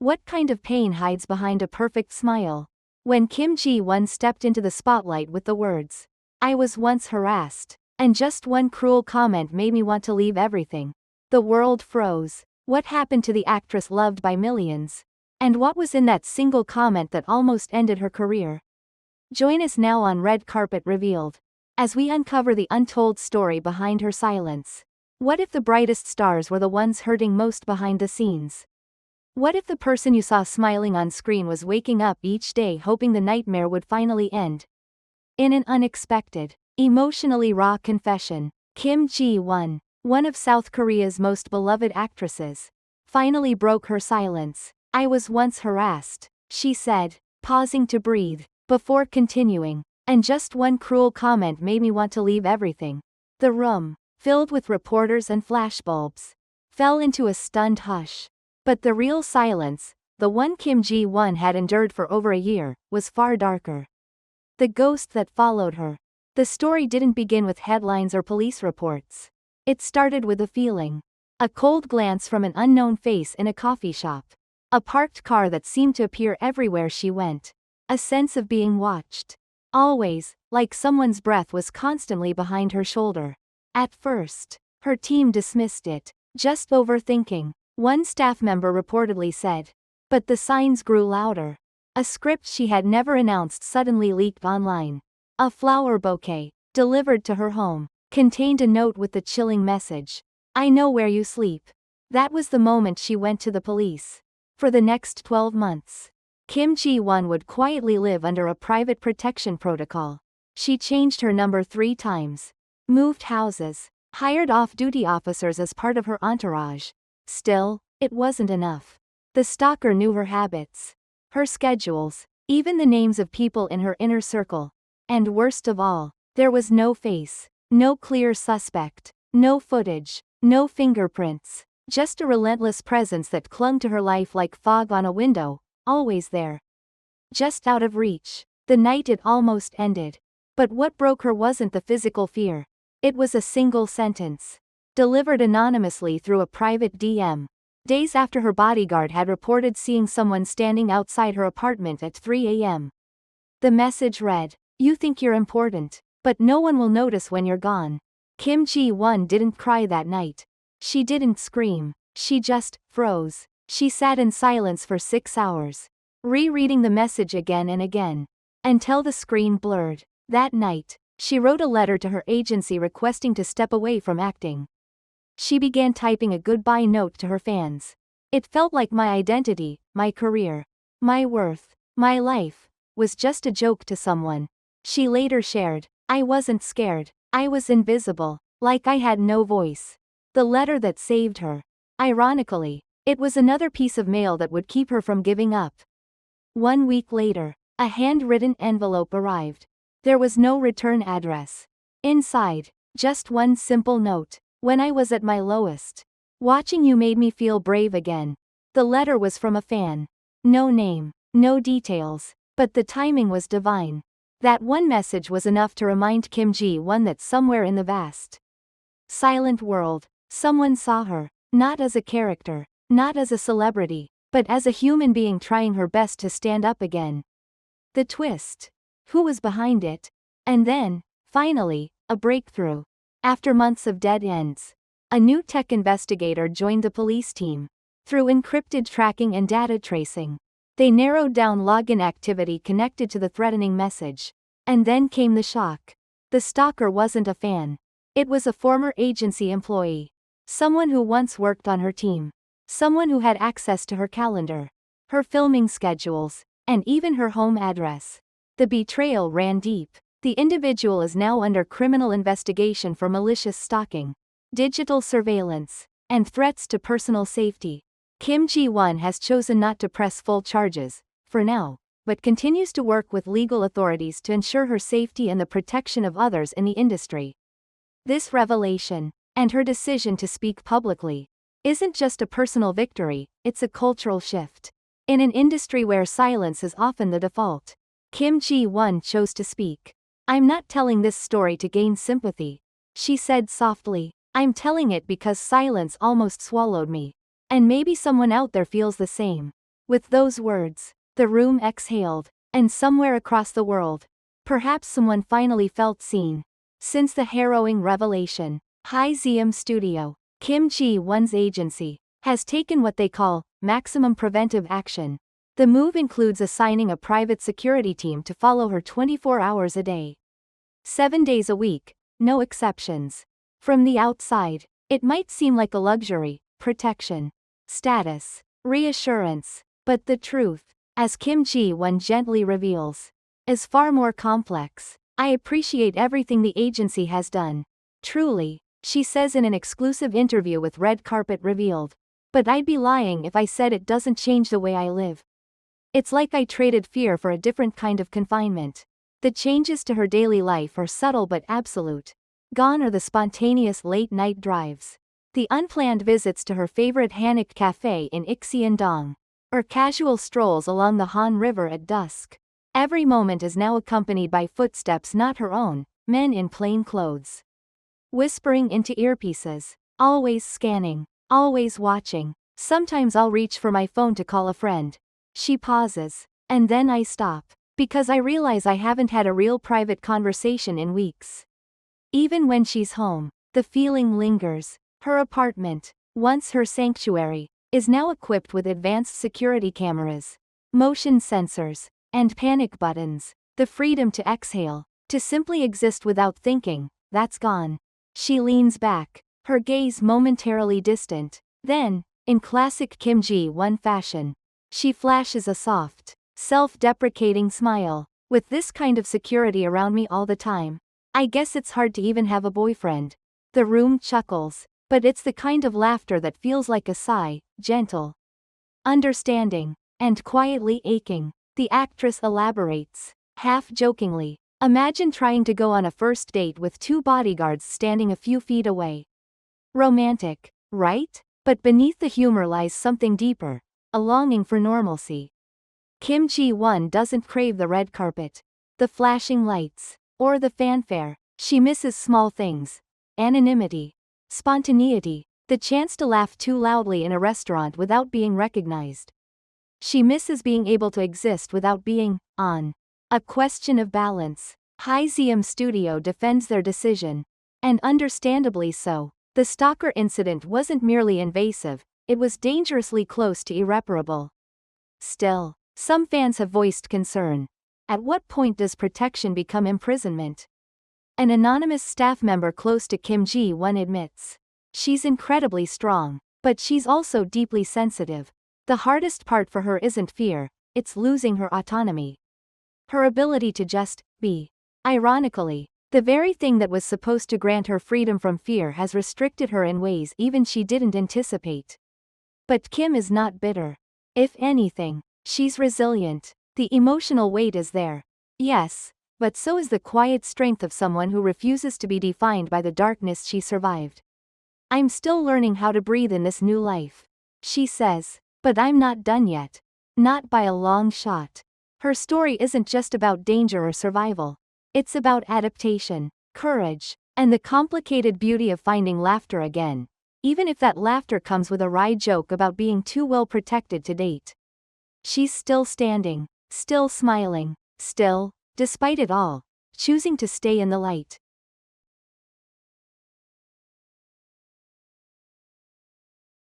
What kind of pain hides behind a perfect smile? When Kim Ji-won stepped into the spotlight with the words, "I was once harassed, and just one cruel comment made me want to leave everything," the world froze. What happened to the actress loved by millions? And what was in that single comment that almost ended her career? Join us now on Red Carpet Revealed, as we uncover the untold story behind her silence. What if the brightest stars were the ones hurting most behind the scenes? What if the person you saw smiling on screen was waking up each day hoping the nightmare would finally end? In an unexpected, emotionally raw confession, Kim Ji-won, one of South Korea's most beloved actresses, finally broke her silence. "I was once harassed," she said, pausing to breathe, before continuing, "and just one cruel comment made me want to leave everything." The room, filled with reporters and flashbulbs, fell into a stunned hush. But the real silence, the one Kim Ji-won had endured for over a year, was far darker. The ghost that followed her. The story didn't begin with headlines or police reports. It started with a feeling. A cold glance from an unknown face in a coffee shop. A parked car that seemed to appear everywhere she went. A sense of being watched. Always, like someone's breath was constantly behind her shoulder. At first, her team dismissed it, just overthinking, one staff member reportedly said. But the signs grew louder. A script she had never announced suddenly leaked online. A flower bouquet, delivered to her home, contained a note with the chilling message, "I know where you sleep." That was the moment she went to the police. For the next 12 months, Kim Ji-won would quietly live under a private protection protocol. She changed her number 3 times, moved houses, hired off-duty officers as part of her entourage. Still, it wasn't enough. The stalker knew her habits, her schedules, even the names of people in her inner circle. And worst of all, there was no face, no clear suspect, no footage, no fingerprints, just a relentless presence that clung to her life like fog on a window, always there. Just out of reach, the night it almost ended. But what broke her wasn't the physical fear. It was a single sentence, delivered anonymously through a private DM, days after her bodyguard had reported seeing someone standing outside her apartment at 3 a.m. The message read, "You think you're important, but no one will notice when you're gone." Kim Ji-won didn't cry that night. She didn't scream. She just froze. She sat in silence for 6 hours, rereading the message again and again, until the screen blurred. That night, she wrote a letter to her agency requesting to step away from acting. She began typing a goodbye note to her fans. "It felt like my identity, my career, my worth, my life, was just a joke to someone." She later shared, "I wasn't scared, I was invisible, like I had no voice." The letter that saved her. Ironically, it was another piece of mail that would keep her from giving up. 1 week later, a handwritten envelope arrived. There was no return address. Inside, just one simple note. "When I was at my lowest, watching you made me feel brave again." The letter was from a fan. No name, no details, but the timing was divine. That one message was enough to remind Kim Ji-won that somewhere in the vast, silent world, someone saw her, not as a character, not as a celebrity, but as a human being trying her best to stand up again. The twist. Who was behind it? And then, finally, a breakthrough. After months of dead ends, a new tech investigator joined the police team. Through encrypted tracking and data tracing, they narrowed down login activity connected to the threatening message. And then came the shock. The stalker wasn't a fan. It was a former agency employee. Someone who once worked on her team. Someone who had access to her calendar, her filming schedules, and even her home address. The betrayal ran deep. The individual is now under criminal investigation for malicious stalking, digital surveillance, and threats to personal safety. Kim Ji-won has chosen not to press full charges, for now, but continues to work with legal authorities to ensure her safety and the protection of others in the industry. This revelation, and her decision to speak publicly, isn't just a personal victory, it's a cultural shift. In an industry where silence is often the default, Kim Ji-won chose to speak. "I'm not telling this story to gain sympathy," she said softly. "I'm telling it because silence almost swallowed me. And maybe someone out there feels the same." With those words, the room exhaled, and somewhere across the world, perhaps someone finally felt seen. Since the harrowing revelation, Hi-Zium Studio, Kim Ji-won's agency, has taken what they call maximum preventive action. The move includes assigning a private security team to follow her 24 hours a day. 7 days a week, no exceptions. From the outside, it might seem like a luxury, protection, status, reassurance, but the truth, as Kim Ji-won gently reveals, is far more complex. I appreciate everything the agency has done. Truly, she says in an exclusive interview with Red Carpet Revealed. But I'd be lying if I said it doesn't change the way I live. It's like I traded fear for a different kind of confinement. The changes to her daily life are subtle but absolute. Gone are the spontaneous late-night drives, the unplanned visits to her favorite Hanok cafe in Ixieandong, or casual strolls along the Han River at dusk. Every moment is now accompanied by footsteps not her own, men in plain clothes, whispering into earpieces, always scanning, always watching. Sometimes I'll reach for my phone to call a friend. She pauses, and then I stop, because I realize I haven't had a real private conversation in weeks. Even when she's home, the feeling lingers. Her apartment, once her sanctuary, is now equipped with advanced security cameras, motion sensors, and panic buttons. The freedom to exhale, to simply exist without thinking, that's gone. She leans back, her gaze momentarily distant. Then, in classic Kim Ji-won fashion, she flashes a soft, self-deprecating smile. With this kind of security around me all the time, I guess it's hard to even have a boyfriend. The room chuckles, but it's the kind of laughter that feels like a sigh, gentle, understanding, and quietly aching. The actress elaborates, half-jokingly. Imagine trying to go on a first date with 2 bodyguards standing a few feet away. Romantic, right? But beneath the humor lies something deeper, a longing for normalcy. Kim Ji-won doesn't crave the red carpet, the flashing lights, or the fanfare. She misses small things: anonymity, spontaneity, the chance to laugh too loudly in a restaurant without being recognized. She misses being able to exist without being on. A question of balance. Hi-Zium Studio defends their decision, and understandably so. The stalker incident wasn't merely invasive, it was dangerously close to irreparable. Still, some fans have voiced concern. At what point does protection become imprisonment? An anonymous staff member close to Kim Ji-won admits, she's incredibly strong, but she's also deeply sensitive. The hardest part for her isn't fear, it's losing her autonomy. Her ability to just be. Ironically, the very thing that was supposed to grant her freedom from fear has restricted her in ways even she didn't anticipate. But Kim is not bitter. If anything, she's resilient. The emotional weight is there. Yes, but so is the quiet strength of someone who refuses to be defined by the darkness she survived. I'm still learning how to breathe in this new life, she says, but I'm not done yet. Not by a long shot. Her story isn't just about danger or survival. It's about adaptation, courage, and the complicated beauty of finding laughter again, even if that laughter comes with a wry joke about being too well protected to date. She's still standing, still smiling, still, despite it all, choosing to stay in the light.